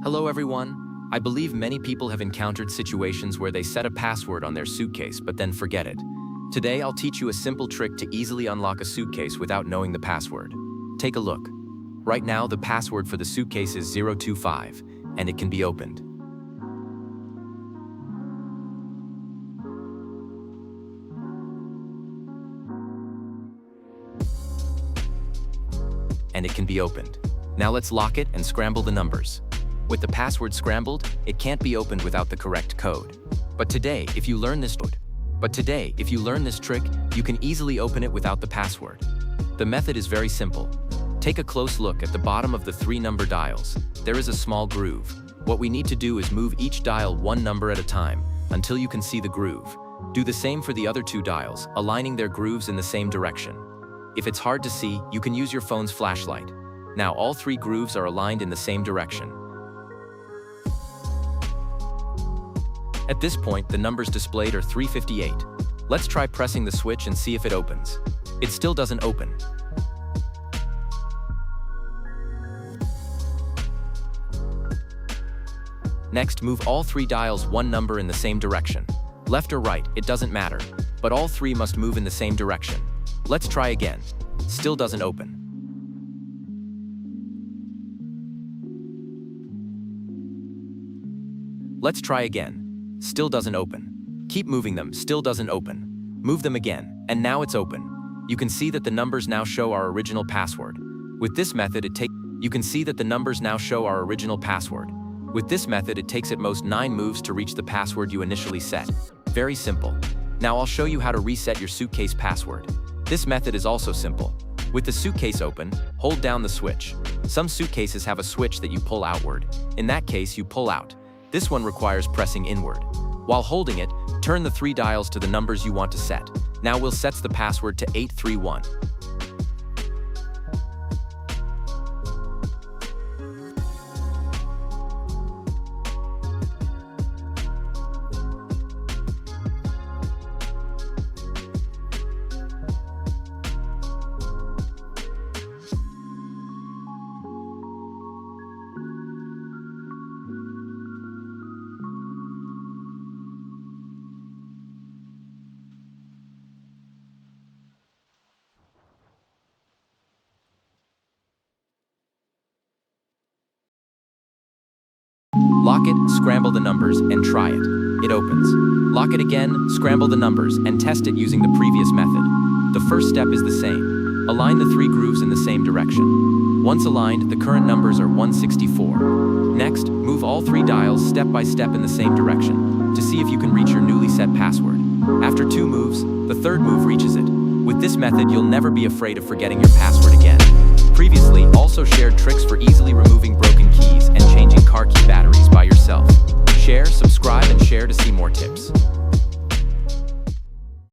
Hello everyone. I believe many people have encountered situations where they set a password on their suitcase but then forget it. Today I'll teach you a simple trick to easily unlock a suitcase without knowing the password. Take a look. Right now the password for the suitcase is 025 and it can be opened. Now let's lock it and scramble the numbers. With the password scrambled, it can't be opened without the correct code. But today, if you learn this trick, you can easily open it without the password. The method is very simple. Take a close look at the bottom of the 3 number dials. There is a small groove. What we need to do is move each dial 1 number at a time until you can see the groove. Do the same for the other 2 dials, aligning their grooves in the same direction. If it's hard to see, you can use your phone's flashlight. Now all 3 grooves are aligned in the same direction. At this point, the numbers displayed are 358. Let's try pressing the switch and see if it opens. It still doesn't open. Next, move all 3 dials 1 number in the same direction. Left or right, it doesn't matter, but all 3 must move in the same direction. Let's try again. Still doesn't open. Let's try again. Still doesn't open. Keep moving them, still doesn't open. Move them again, and now it's open. You can see that the numbers now show our original password. With this method, it takes at most 9 moves to reach the password you initially set. Very simple. Now I'll show you how to reset your suitcase password. This method is also simple. With the suitcase open, hold down the switch. Some suitcases have a switch that you pull outward. In that case, you pull out. This one requires pressing inward. While holding it, turn the 3 dials to the numbers you want to set. Now we'll set the password to 831. Lock it, scramble the numbers, and try it. It opens. Lock it again, scramble the numbers, and test it using the previous method. The first step is the same. Align the 3 grooves in the same direction. Once aligned, the current numbers are 164. Next, move all 3 dials step by step in the same direction to see if you can reach your newly set password. After 2 moves, the 3rd move reaches it. With this method, you'll never be afraid of forgetting your password again. Previously, also shared tricks for easily removing broken keys and changing car key batteries